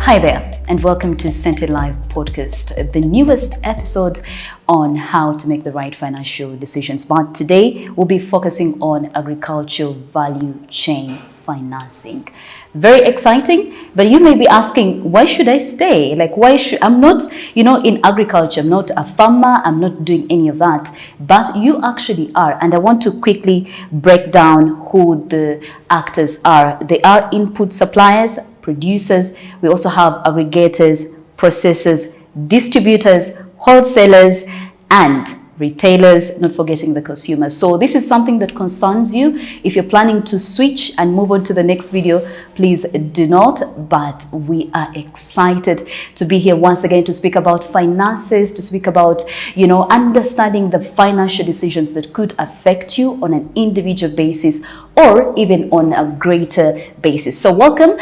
Hi there, and welcome to Centelive Podcast, the newest episode on how to make the right financial decisions. But today we'll be focusing on agricultural value chain financing. Very exciting, but you may be asking, why should I stay? I'm not, in agriculture, I'm not a farmer, I'm not doing any of that, but you actually are. And I want to quickly break down who the actors are. They are input suppliers, producers. We also have aggregators, processors, distributors, wholesalers, and retailers, not forgetting the consumers. So this is something that concerns you. If you're planning to switch and move on to the next video, please do not. But we are excited to be here once again to speak about finances, to speak about, understanding the financial decisions that could affect you on an individual basis or even on a greater basis. So welcome,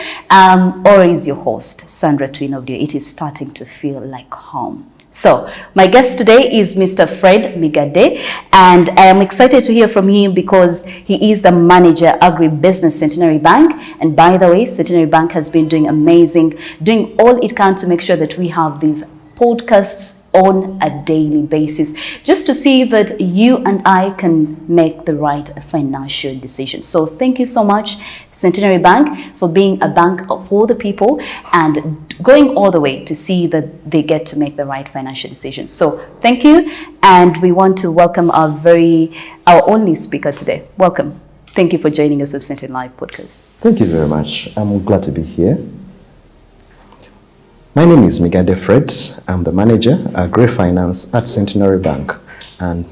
Ora is your host, Sandra Twinobdio. It is starting to feel like home. So my guest today is Mr. Fred Migade, and I am excited to hear from him because he is the manager, Agri-Business, Centenary Bank. And by the way, Centenary Bank has been doing amazing, doing all it can to make sure that we have these podcasts on a daily basis, just to see that you and I can make the right financial decisions. So thank you so much, Centenary Bank, for being a bank for the people and going all the way to see that they get to make the right financial decisions. So thank you, and we want to welcome our only speaker today. Welcome. Thank you for joining us on Centelive Podcast. Thank you very much. I'm glad to be here. My name is Migade Fred. I'm the manager, Agri-Finance at Centenary Bank. And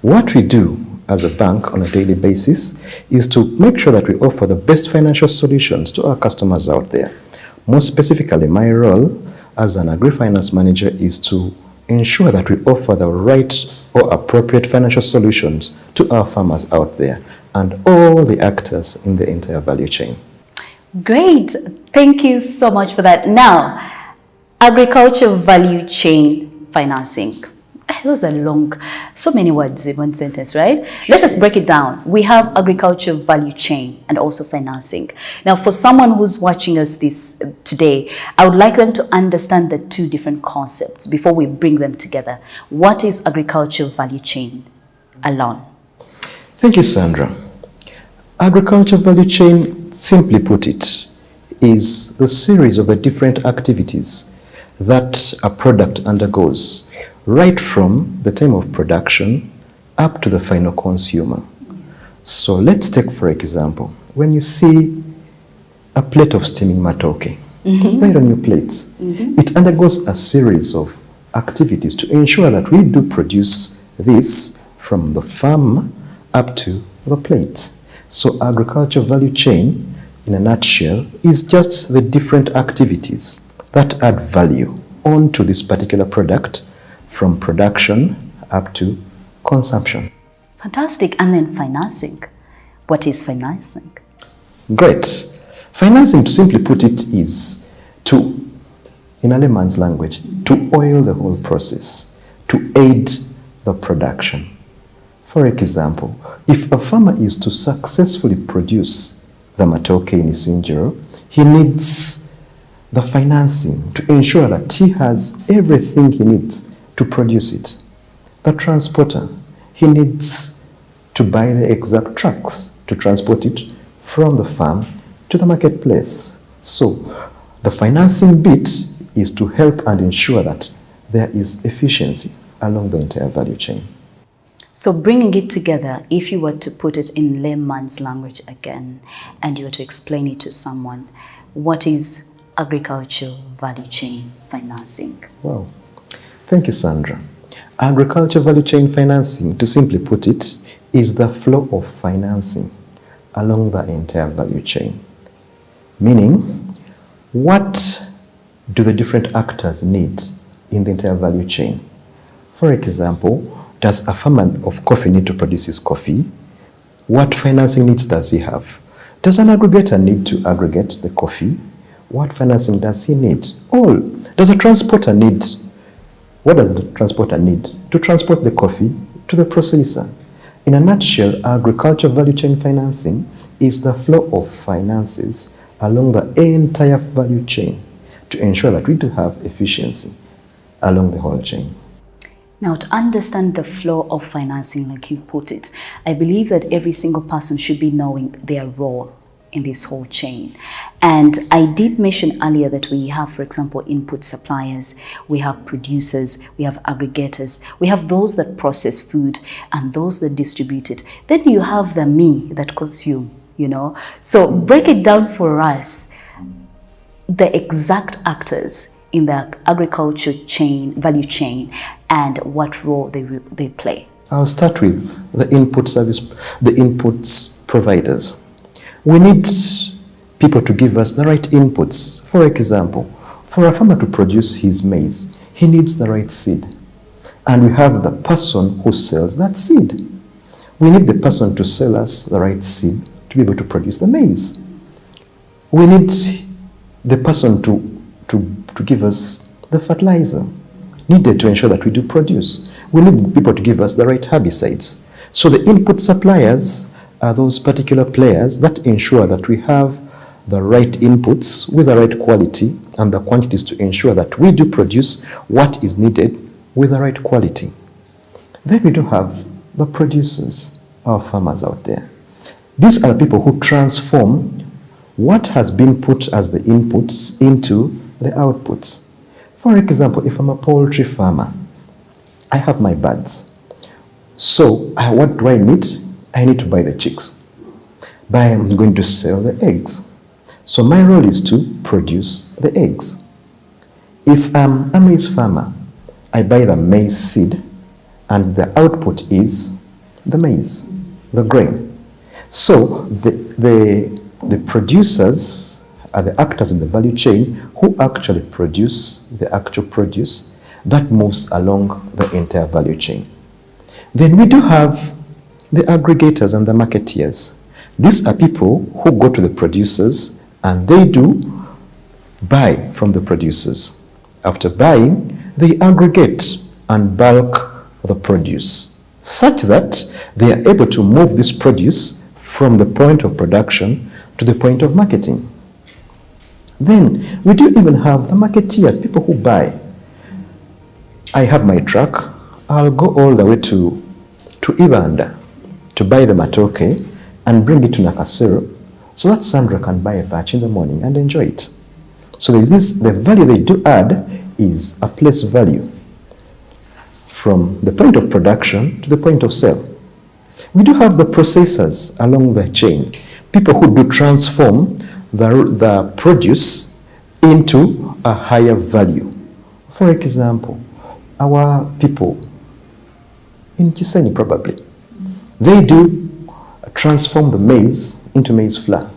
what we do as a bank on a daily basis is to make sure that we offer the best financial solutions to our customers out there. More specifically, my role as an Agri-Finance manager is to ensure that we offer the right or appropriate financial solutions to our farmers out there and all the actors in the entire value chain. Great. Thank you so much for that. Now, agriculture value chain financing. Those are so many words in one sentence, right? Let us break it down. We have agriculture value chain and also financing. Now, for someone who's watching us today, I would like them to understand the two different concepts before we bring them together. What is agriculture value chain alone? Thank you, Sandra. Agriculture value chain, simply put it, is the series of the different activities that a product undergoes right from the time of production up to the final consumer. So let's take, for example, when you see a plate of steaming matoke right on your plates, it undergoes a series of activities to ensure that we do produce this from the farm up to the plate. So agriculture value chain, in a nutshell, is just the different activities that add value onto this particular product from production up to consumption. Fantastic. And then financing. What is financing? Great. Financing, to simply put it, is to, in a layman's language, to oil the whole process, to aid the production. For example, if a farmer is to successfully produce the matoke in Isinjiro, he needs the financing to ensure that he has everything he needs to produce it. The transporter, he needs to buy the exact trucks to transport it from the farm to the marketplace. So the financing bit is to help and ensure that there is efficiency along the entire value chain. So bringing it together, if you were to put it in layman's language again, and you were to explain it to someone, what is agricultural value chain financing? Wow. Thank you, Sandra. Agriculture value chain financing, to simply put it, is the flow of financing along the entire value chain. Meaning, what do the different actors need in the entire value chain? For example, does a farmer of coffee need to produce his coffee? What financing needs does he have? Does an aggregator need to aggregate the coffee? What financing does he need? Does a transporter need? What does the transporter need to transport the coffee to the processor? In a nutshell, agriculture value chain financing is the flow of finances along the entire value chain to ensure that we do have efficiency along the whole chain. Now, to understand the flow of financing, like you put it, I believe that every single person should be knowing their role in this whole chain. And I did mention earlier that we have, for example, input suppliers, we have producers, we have aggregators, we have those that process food and those that distribute it. Then you have the me that consume, So break it down for us, the exact actors in the agriculture chain, value chain, and what role they play. I'll start with the inputs providers. We need people to give us the right inputs. For example, for a farmer to produce his maize, he needs the right seed. And we have the person who sells that seed. We need the person to sell us the right seed to be able to produce the maize. We need the person to give us the fertilizer needed to ensure that we do produce. We need people to give us the right herbicides. So the input suppliers are those particular players that ensure that we have the right inputs with the right quality and the quantities to ensure that we do produce what is needed with the right quality. Then we do have the producers, our farmers out there. These are people who transform what has been put as the inputs into the outputs. For example, if I'm a poultry farmer, I have my birds. So what do I need? I need to buy the chicks. But I'm going to sell the eggs. So my role is to produce the eggs. If I'm a maize farmer, I buy the maize seed and the output is the maize, the grain. So the producers are the actors in the value chain who actually produce the actual produce that moves along the entire value chain. Then we do have the aggregators and the marketeers. These are people who go to the producers and they do buy from the producers. After buying, they aggregate and bulk the produce such that they are able to move this produce from the point of production to the point of marketing. Then we do even have the marketeers, people who buy. I have my truck, I'll go all the way to Ibanda to buy the matoke and bring it to Nakasero so that Sandra can buy a batch in the morning and enjoy it. So the value they do add is a place value from the point of production to the point of sale. We do have the processors along the chain, people who do transform the produce into a higher value. For example, our people in Kiseni probably, they do transform the maize into maize flour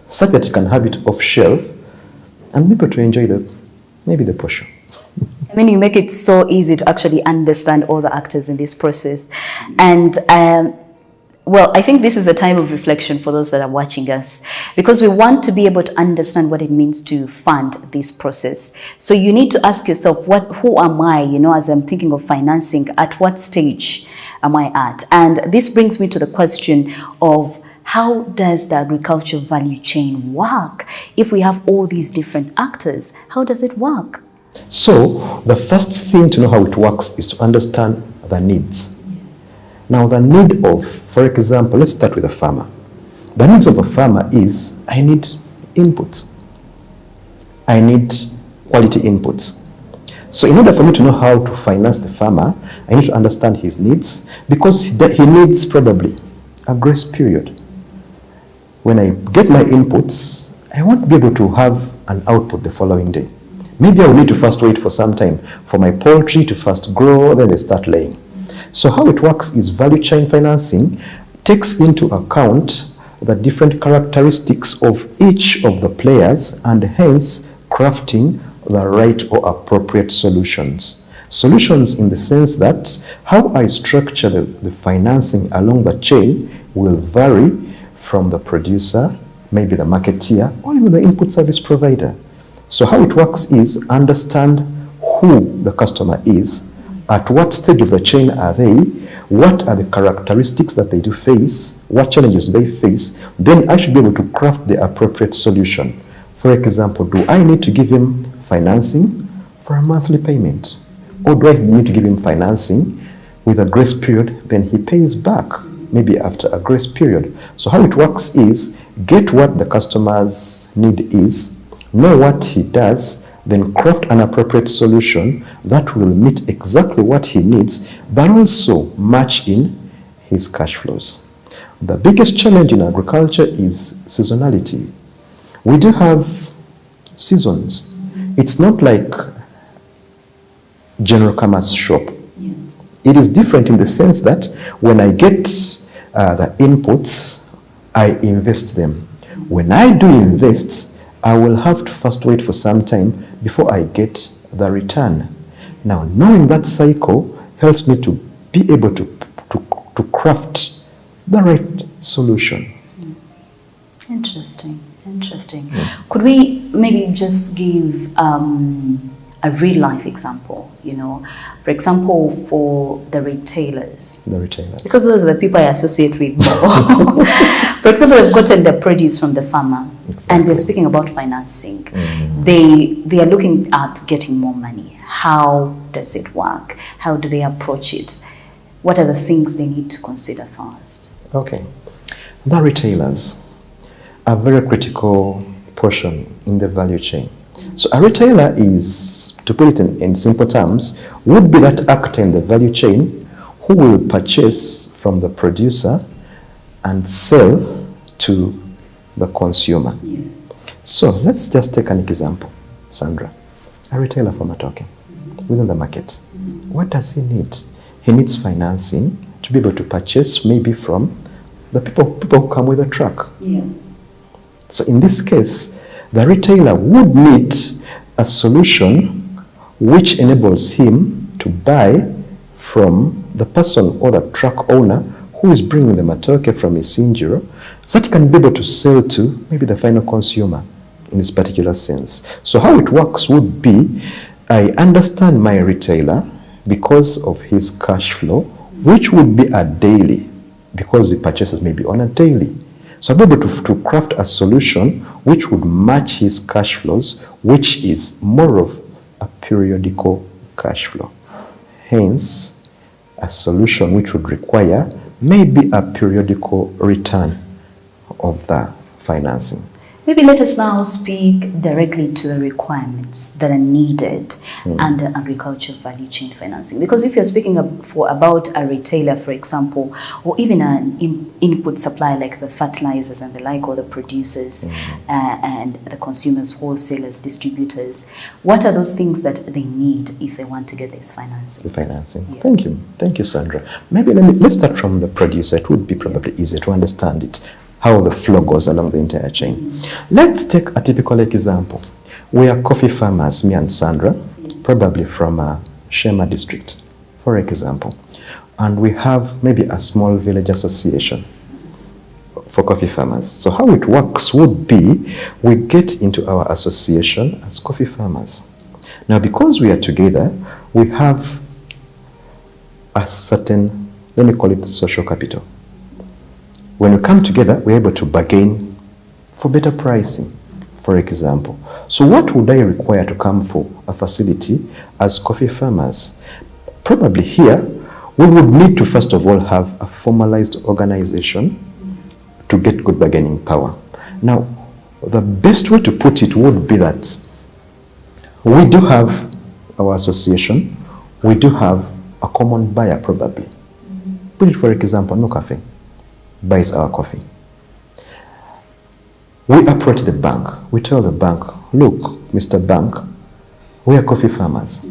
such that you can have it off shelf and be able to enjoy maybe the portion. I mean, you make it so easy to actually understand all the actors in this process. And well, I think this is a time of reflection for those that are watching us, because we want to be able to understand what it means to fund this process. So you need to ask yourself, who am I, as I'm thinking of financing, at what stage am I at? And this brings me to the question of, how does the agricultural value chain work? If we have all these different actors, how does it work? So the first thing to know how it works is to understand the needs. Now the need of, for example, let's start with a farmer. The needs of a farmer is, I need inputs. I need quality inputs. So in order for me to know how to finance the farmer, I need to understand his needs, because he needs probably a grace period. When I get my inputs, I want to be able to have an output the following day. Maybe I will need to first wait for some time for my poultry to first grow, then they start laying. So how it works is value chain financing takes into account the different characteristics of each of the players and hence crafting the right or appropriate solutions. Solutions in the sense that how I structure the financing along the chain will vary from the producer, maybe the marketeer, or even the input service provider. So how it works is understand who the customer is, at what stage of the chain are they, what are the characteristics that they do face, what challenges do they face, then I should be able to craft the appropriate solution. For example, do I need to give him financing for a monthly payment? Or do I need to give him financing with a grace period, then he pays back maybe after a grace period? So how it works is, get what the customer's need is, know what he does, then craft an appropriate solution that will meet exactly what he needs, but also match in his cash flows. The biggest challenge in agriculture is seasonality. We do have seasons. It's not like general commerce shop. Yes. It is different in the sense that when I get the inputs, I invest them. When I do invest, I will have to first wait for some time before I get the return. Now, knowing that cycle helps me to be able to craft the right solution. Interesting. Could we maybe just give a real life example, for example, for the retailers. Because those are the people I associate with more. For example, they've gotten the produce from the farmer, and we're speaking about financing. They are looking at getting more money. How does it work? How do they approach it? What are the things they need to consider first? Okay. The retailers are a very critical portion in the value chain. So a retailer is, to put it in simple terms, would be that actor in the value chain who will purchase from the producer and sell to the consumer. Yes. So let's just take an example. Sandra, a retailer for Matoke, within the market. What does he need? He needs financing to be able to purchase maybe from the people who come with a truck. Yeah. So in this case, the retailer would need a solution which enables him to buy from the person or the truck owner who is bringing the matoke from Isinjiro, so that he can be able to sell to maybe the final consumer in this particular sense. So how it works would be, I understand my retailer because of his cash flow, which would be a daily, because the purchases may be on a daily. So I'll be able to craft a solution which would match his cash flows, which is more of a periodical cash flow. Hence, a solution which would require maybe a periodical return of the financing. Maybe let us now speak directly to the requirements that are needed under agriculture value chain financing. Because if you're speaking about a retailer, for example, or even an input supplier like the fertilizers and the like, or the producers and the consumers, wholesalers, distributors, what are those things that they need if they want to get this financing? The financing. Yes. Thank you, Sandra. Maybe let's start from the producer. It would be probably easier to understand it, how the flow goes along the entire chain. Let's take a typical example. We are coffee farmers, me and Sandra, probably from Shema district, for example. And we have maybe a small village association for coffee farmers. So how it works would be, we get into our association as coffee farmers. Now, because we are together, we have a certain, let me call it social capital. When we come together, we're able to bargain for better pricing, for example. So what would I require to come for a facility as coffee farmers? Probably here, we would need to first of all have a formalized organization to get good bargaining power. Now, the best way to put it would be that we do have our association, we do have a common buyer probably. Put it for example, No Cafe buys our coffee. We approach the bank. We tell the bank, look, Mr. Bank, we are coffee farmers.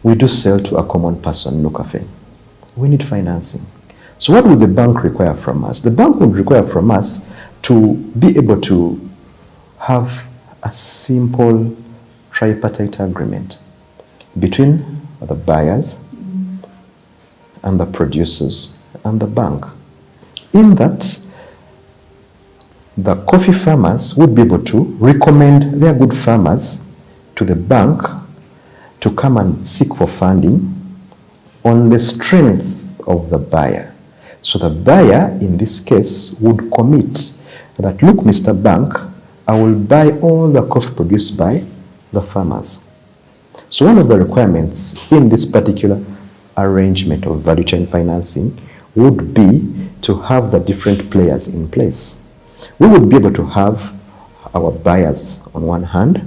We do sell to a common person, No Cafe. We need financing. So what would the bank require from us? The bank would require from us to be able to have a simple tripartite agreement between the buyers and the producers and the bank. In that, the coffee farmers would be able to recommend their good farmers to the bank to come and seek for funding on the strength of the buyer. So the buyer, in this case, would commit that, look, Mr. Bank, I will buy all the coffee produced by the farmers. So one of the requirements in this particular arrangement of value chain financing would be to have the different players in place. We would be able to have our buyers on one hand,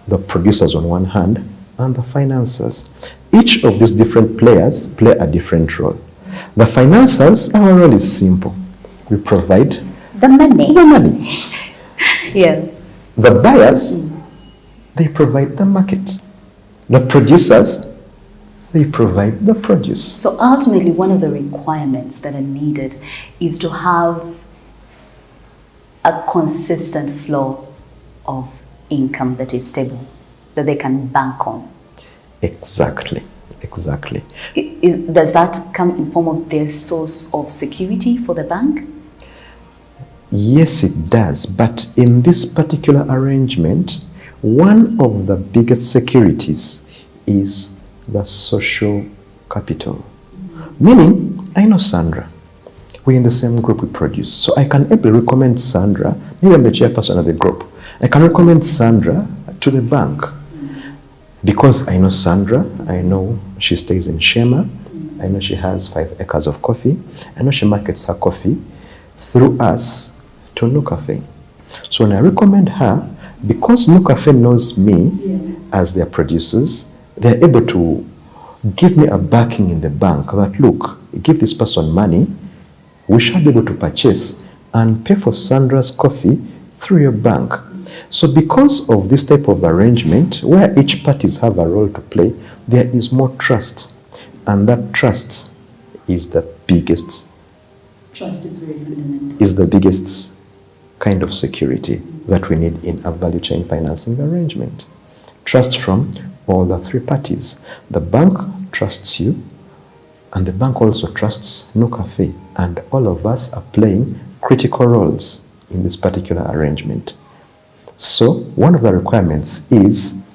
the producers on one hand, and the financiers. Each of these different players play a different role. The financiers, our role is simple. We provide the money. Yeah. The buyers, they provide the market. The producers, they provide the produce. So ultimately, one of the requirements that are needed is to have a consistent flow of income that is stable, that they can bank on. Exactly. Does that come in form of their source of security for the bank? Yes, it does. But in this particular arrangement, one of the biggest securities is the social capital. Meaning, I know Sandra. We're in the same group we produce. So I can able recommend Sandra, maybe I'm the chairperson of the group. I can recommend Sandra to the bank. Because I know Sandra, I know she stays in Shema, I know she has 5 acres of coffee, I know she markets her coffee through us to No Cafe. So when I recommend her, because No Cafe knows me as their producers, they're able to give me a backing in the bank that, look, give this person money, we shall be able to purchase and pay for Sandra's coffee through your bank. So because of this type of arrangement, where each parties have a role to play, there is more trust. And that trust is the biggest. Trust is very fundamental. Is the biggest kind of security that we need in a value chain financing arrangement. Trust from all the 3 parties. The bank trusts you, and the bank also trusts No Cafe. And all of us are playing critical roles in this particular arrangement. So one of the requirements is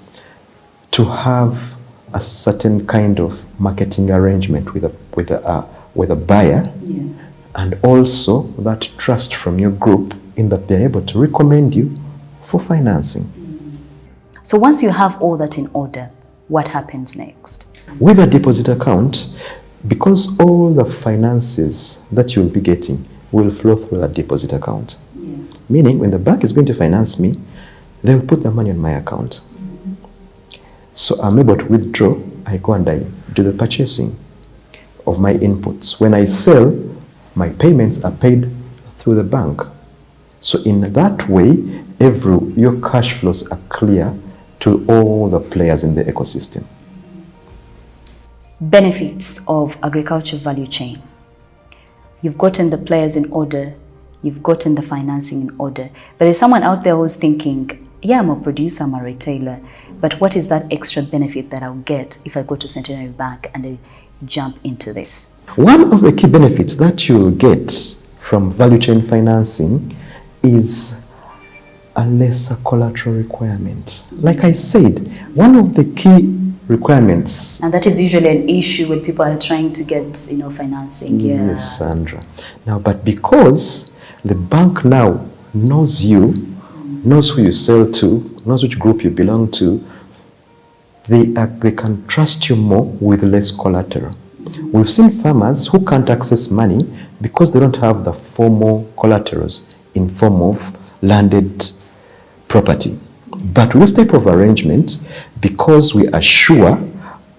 to have a certain kind of marketing arrangement with a buyer, and also that trust from your group in that they're able to recommend you for financing. So once you have all that in order, what happens next? With a deposit account, because all the finances that you'll be getting will flow through that deposit account. Meaning when the bank is going to finance me, they will put the money on my account. So I'm able to withdraw. I go and I do the purchasing of my inputs. When I sell, my payments are paid through the bank. So in that way, your cash flows are clear to all the players in the ecosystem. Benefits of agriculture value chain. You've gotten the players in order, you've gotten the financing in order, but there's someone out there who's thinking, yeah, I'm a producer, I'm a retailer, but what is that extra benefit that I'll get if I go to Centelive Bank and I jump into this? One of the key benefits that you'll get from value chain financing is a lesser collateral requirement. Like I said, one of the key requirements. And that is usually an issue when people are trying to get, financing. Yes, Sandra. Now, but because the bank now knows you, knows who you sell to, knows which group you belong to, they can trust you more with less collateral. We've seen farmers who can't access money because they don't have the formal collaterals in form of landed property. But with this type of arrangement, because we are sure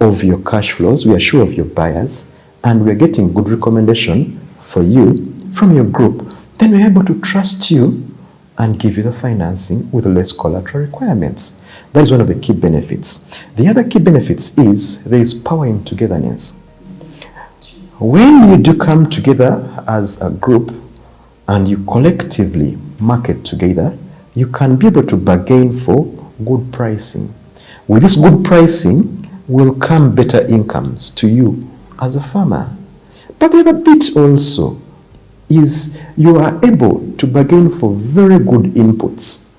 of your cash flows, we are sure of your buyers, and we're getting good recommendation for you from your group, then we're able to trust you and give you the financing with less collateral requirements. That is one of the key benefits. The other key benefits is there is power in togetherness. When you do come together as a group and you collectively market together, you can be able to bargain for good pricing. With this good pricing will come better incomes to you as a farmer. But the other bit also is you are able to bargain for very good inputs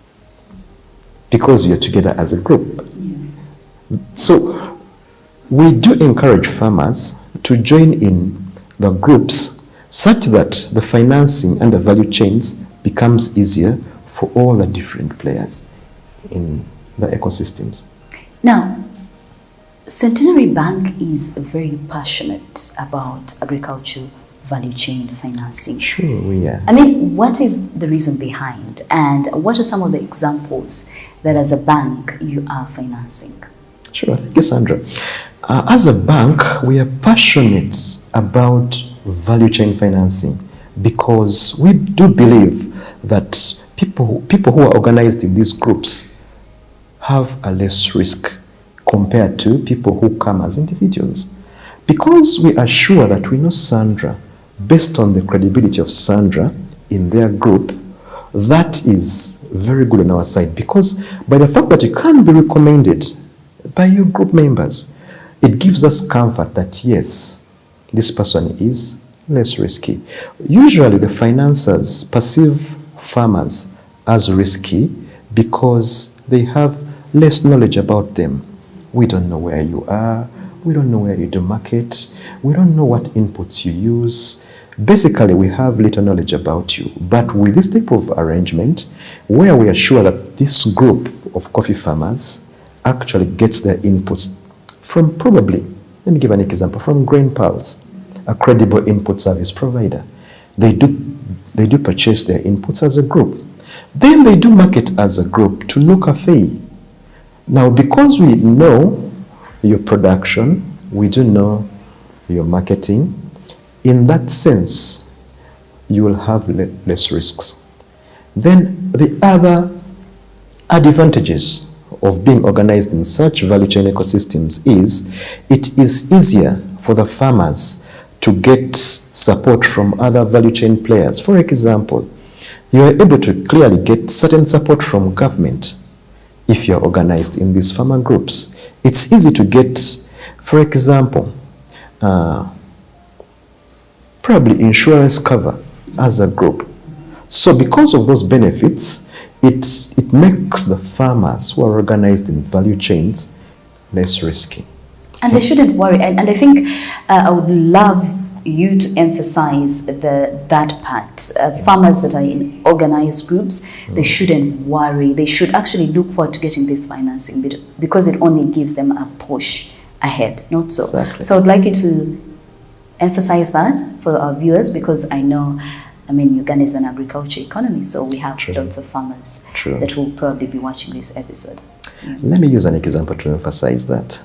because you're together as a group. So we do encourage farmers to join in the groups such that the financing and the value chains becomes easier for all the different players in the ecosystems. Now, Centenary Bank is very passionate about agriculture value chain financing. Sure, we are. I mean, what is the reason behind, and what are some of the examples that as a bank you are financing? Sure, thank you, Sandra. As a bank, we are passionate about value chain financing because we do believe that people who are organized in these groups have a less risk compared to people who come as individuals. Because we are sure that we know Sandra, based on the credibility of Sandra in their group, that is very good on our side, because by the fact that you can be recommended by your group members, it gives us comfort that yes, this person is less risky. Usually the financiers perceive farmers as risky because they have less knowledge about them. We don't know where you are, we don't know where you do market, we don't know what inputs you use. Basically, we have little knowledge about you. But with this type of arrangement, where we are sure that this group of coffee farmers actually gets their inputs from probably, let me give an example, from Grain Pulse, a credible input service provider. They do purchase their inputs as a group. Then they do market as a group to no cafe. Now, because we know your production, we do know your marketing, in that sense, you will have less risks. Then the other advantages of being organized in such value chain ecosystems is it is easier for the farmers to get support from other value chain players. For example, you are able to clearly get certain support from government if you are organized in these farmer groups. It's easy to get, for example, probably insurance cover as a group. So because of those benefits, it makes the farmers who are organized in value chains less risky. And they shouldn't worry. And I think I would love you to emphasize that part. Farmers that are in organized groups, they shouldn't worry. They should actually look forward to getting this financing because it only gives them a push ahead, not so. Exactly. So I'd like you to emphasize that for our viewers, because I know, Uganda is an agriculture economy, so we have lots of farmers that will probably be watching this episode. Let me use an example to emphasize that.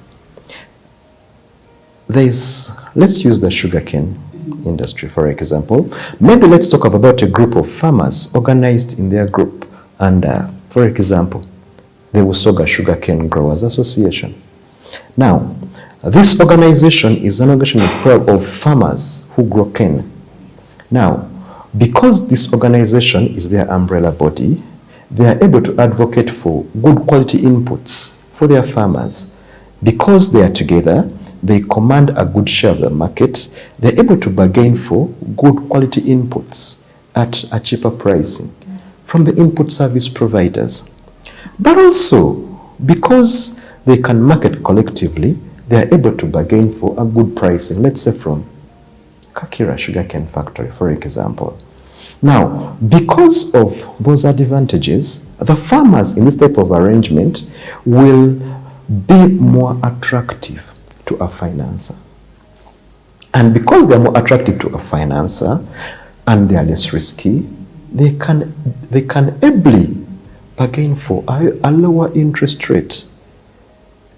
Let's use the sugarcane industry, for example. Maybe let's talk about a group of farmers organized in their group. And for example, the Usoga Sugarcane Growers Association. Now, this organization is an organization of farmers who grow cane. Now, because this organization is their umbrella body, they are able to advocate for good quality inputs for their farmers. Because they are together, they command a good share of the market. They're able to bargain for good quality inputs at a cheaper pricing from the input service providers. But also, because they can market collectively, they are able to bargain for a good pricing, let's say from Kakira Sugarcane Factory, for example. Now, because of those advantages, the farmers in this type of arrangement will be more attractive to a financer. And because they're more attractive to a financer and they are less risky, they can ably bargain for a lower interest rate.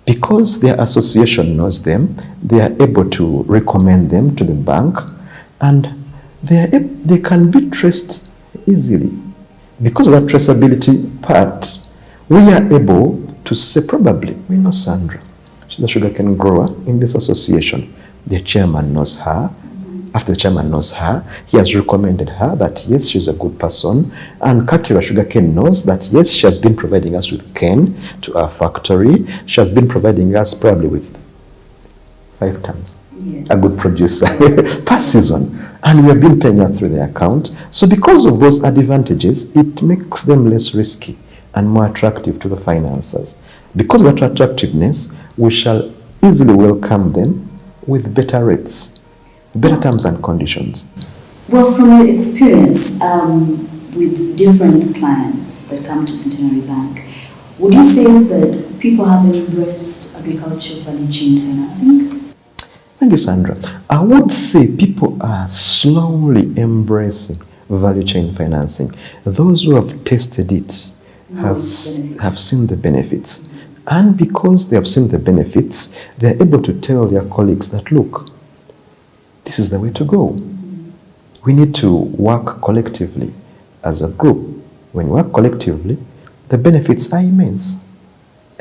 Because their association knows them, they are able to recommend them to the bank, and they can be traced easily. Because of that traceability part, we are able to say probably, we know Sandra, she's the sugarcane grower in this association. The chairman knows her. After the chairman knows her, he has recommended her that yes, she's a good person. And Kakira Sugarcane knows that yes, she has been providing us with cane to our factory. She has been providing us probably with 5 tons. Yes. A good producer per season. And we have been paying her through the account. So because of those advantages, it makes them less risky and more attractive to the financiers. Because of that attractiveness, we shall easily welcome them with better rates. Better terms and conditions. Well, from your experience with different clients that come to Centenary Bank, Would you say that people have embraced agricultural value chain financing? Thank you, Sandra. I would say people are slowly embracing value chain financing. Those who have tested it have seen the benefits. And because they have seen the benefits, they are able to tell their colleagues that, look, this is the way to go. We need to work collectively as a group. When you work collectively, the benefits are immense.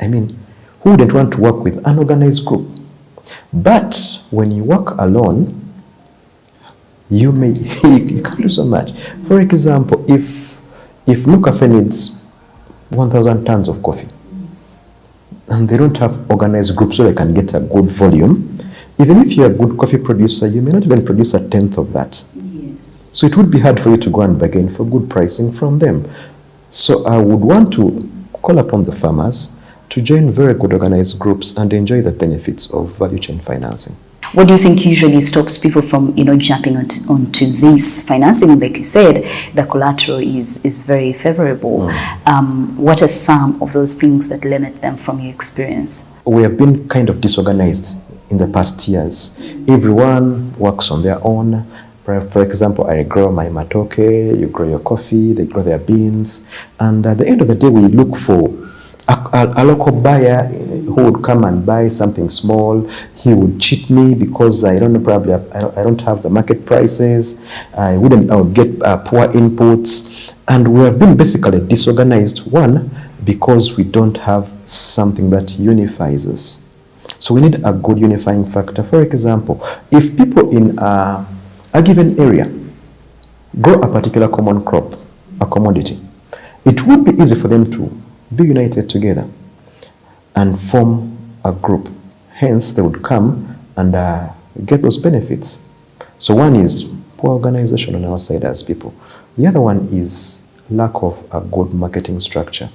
I mean, who wouldn't want to work with an organized group? But when you work alone, you can't do so much. For example, if Nucafe needs 1,000 tons of coffee, and they don't have organized groups so they can get a good volume, even if you're a good coffee producer, you may not even produce a tenth of that. Yes. So it would be hard for you to go and bargain for good pricing from them. So I would want to call upon the farmers to join very good organized groups and enjoy the benefits of value chain financing. What do you think usually stops people from, jumping onto this financing? Like you said, the collateral is very favorable. What are some of those things that limit them from your experience? We have been kind of disorganized in the past years. Everyone works on their own. For example, I grow my matoke, you grow your coffee, they grow their beans. And at the end of the day, we look for a local buyer who would come and buy something small. He would cheat me because I don't have the market prices. I would get poor inputs. And we have been basically disorganized, one, because we don't have something that unifies us. So we need a good unifying factor. For example, if people in a given area grow a particular common crop, a commodity, it would be easy for them to be united together and form a group. Hence, they would come and get those benefits. So one is poor organization on our side as people. The other one is lack of a good marketing structure.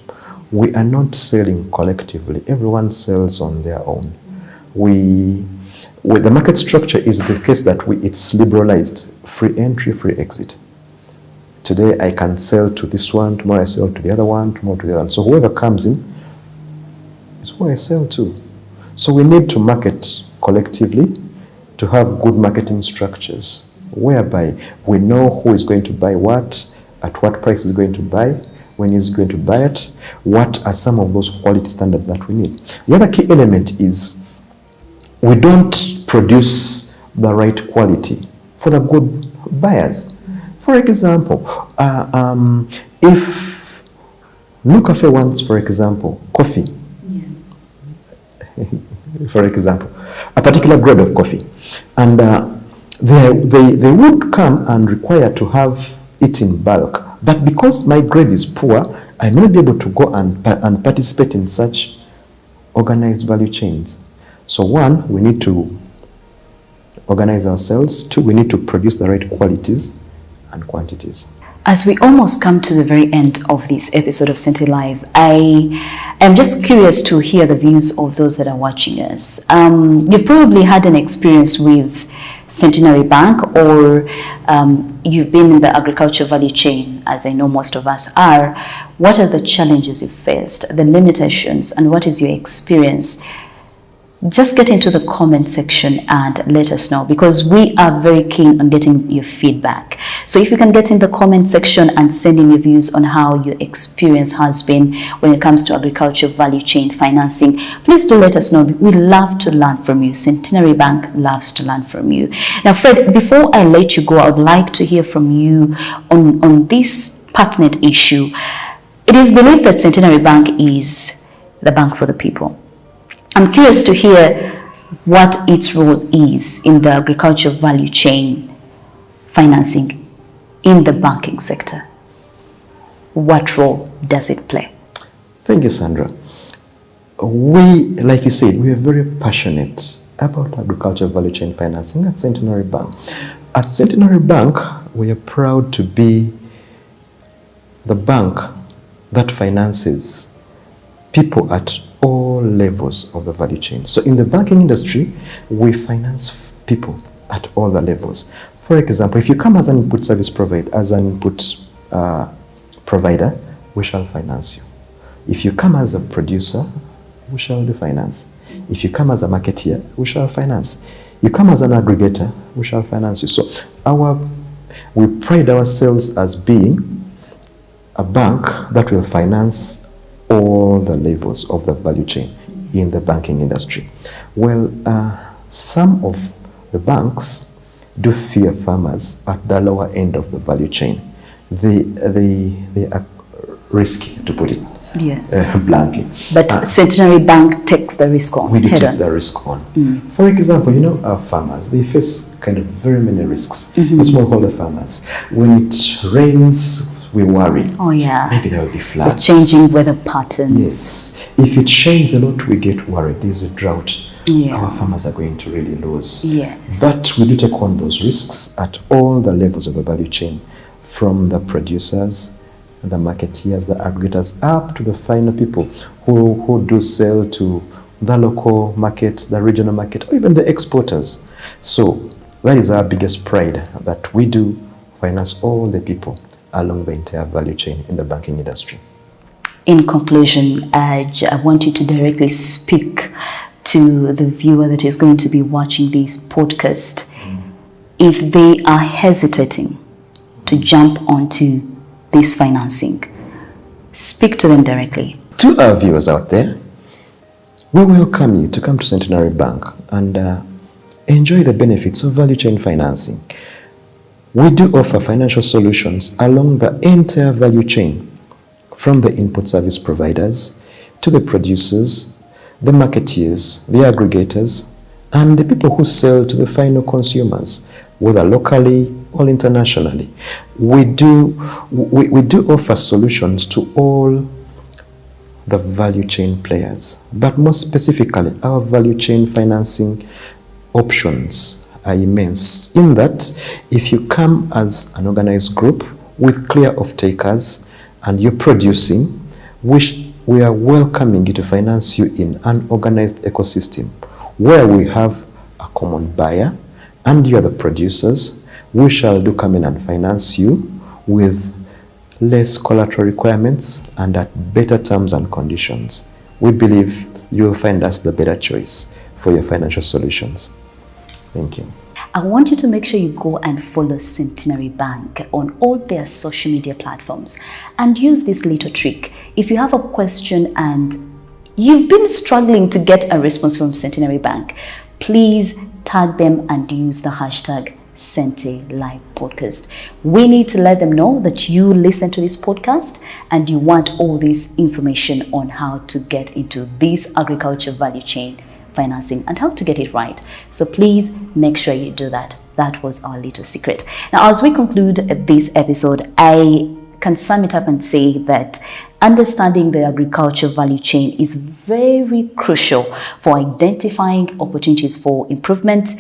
We are not selling collectively. Everyone sells on their own. The market structure is the case that it's liberalized. Free entry, free exit. Today I can sell to this one, tomorrow I sell to the other one, tomorrow to the other one. So whoever comes in is who I sell to. So we need to market collectively to have good marketing structures, whereby we know who is going to buy what, at what price is going to buy, when is going to buy it, what are some of those quality standards that we need. The other key element is we don't produce the right quality for the good buyers. For example, if Nucafe wants, for example, coffee, for example, a particular grade of coffee, and they would come and require to have it in bulk. But because my grade is poor, I may not be able to go and participate in such organized value chains. So one, we need to organize ourselves. Two, we need to produce the right qualities and quantities. As we almost come to the very end of this episode of Centelive, I am just curious to hear the views of those that are watching us. You've probably had an experience with Centenary Bank, or you've been in the agriculture value chain, as I know most of us are. What are the challenges you've faced, the limitations, and what is your experience? Just get into the comment section and let us know, because we are very keen on getting your feedback. So if you can get in the comment section and send in your views on how your experience has been when it comes to agriculture value chain financing, please do let us know. We love to learn from you. Centenary Bank loves to learn from you. Now, Fred, before I let you go, I would like to hear from you on this pertinent issue. It is believed that Centenary Bank is the bank for the people. I'm curious to hear what its role is in the agriculture value chain financing in the banking sector. What role does it play? Thank you, Sandra. We, like you said, we are very passionate about agriculture value chain financing at Centenary Bank. At Centenary Bank, we are proud to be the bank that finances people at all levels of the value chain. So in the banking industry, we finance people at all the levels. For example, if you come as an input service provider, we shall finance you. If you come as a producer, we shall do finance. If you come as a marketeer, we shall finance. You come as an aggregator, we shall finance you. So we pride ourselves as being a bank that will finance all the levels of the value chain in the banking industry. Well, some of the banks do fear farmers at the lower end of the value chain. They are risky, to put it bluntly. But Centenary Bank takes the risk on. We do take the risk on. For example, our farmers, they face kind of very many risks. The smallholder farmers. When it rains, we worry. Oh yeah. Maybe there will be floods. The changing weather patterns. Yes. If it shines a lot, we get worried. There's a drought. Yeah. Our farmers are going to really lose. Yeah. But we do take on those risks at all the levels of the value chain, from the producers, the marketeers, the aggregators, up to the final people who do sell to the local market, the regional market, or even the exporters. So that is our biggest pride, that we do finance all the people along the entire value chain in the banking industry. In conclusion, I want you to directly speak to the viewer that is going to be watching this podcast. If they are hesitating to jump onto this financing, speak to them directly. To our viewers out there, we welcome you to come to Centenary Bank and enjoy the benefits of value chain financing. We do offer financial solutions along the entire value chain, from the input service providers to the producers, the marketeers, the aggregators, and the people who sell to the final consumers, whether locally or internationally. We do offer solutions to all the value chain players, but more specifically, our value chain financing options are immense, in that if you come as an organized group with clear off-takers and you're producing, we are welcoming you to finance you in an organized ecosystem where we have a common buyer and you are the producers. We shall come in and finance you with less collateral requirements and at better terms and conditions. We believe you will find us the better choice for your financial solutions. Thank you. I want you to make sure you go and follow Centenary Bank on all their social media platforms and use this little trick. If you have a question and you've been struggling to get a response from Centenary Bank, please tag them and use the hashtag Centelive Podcast. We need to let them know that you listen to this podcast and you want all this information on how to get into this agriculture value chain financing and how to get it right. So please make sure you do that. That was our little secret. Now, as we conclude this episode, I can sum it up and say that understanding the agriculture value chain is very crucial for identifying opportunities for improvement,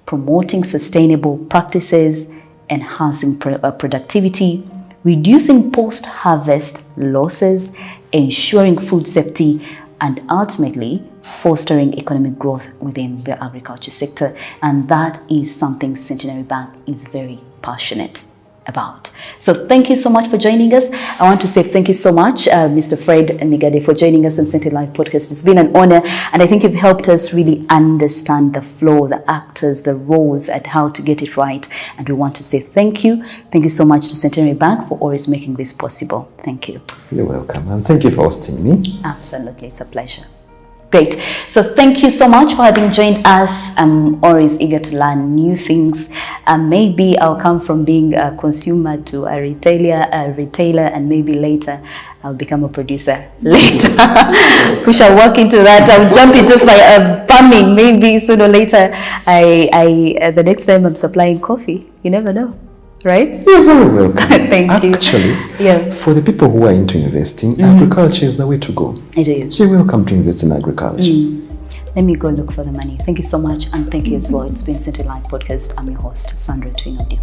promoting sustainable practices, enhancing productivity, reducing post-harvest losses, ensuring food safety, and ultimately fostering economic growth within the agriculture sector. And that is something Centenary Bank is very passionate about. So thank you so much for joining us. I want to say thank you so much, Mr. Fred Migade, for joining us on Centelive Podcast. It's been an honor, and I think you've helped us really understand the flow, the actors, the roles, and how to get it right. And we want to say thank you. Thank you so much to Centenary Bank for always making this possible. Thank you. You're welcome, and thank you for hosting me. Absolutely, it's a pleasure. Great. So thank you so much for having joined us. I'm always eager to learn new things. Maybe I'll come from being a consumer to a retailer, and maybe later I'll become a producer later. We shall work into that. I'll jump into farming maybe sooner or later. The next time I'm supplying coffee, you never know. Right? You're very welcome. Thank you. Actually, for the people who are into investing, agriculture is the way to go. It is. So you're welcome to invest in agriculture. Let me go look for the money. Thank you so much, and thank you as well. It's been Centelive Podcast. I'm your host, Sandra Twinodi.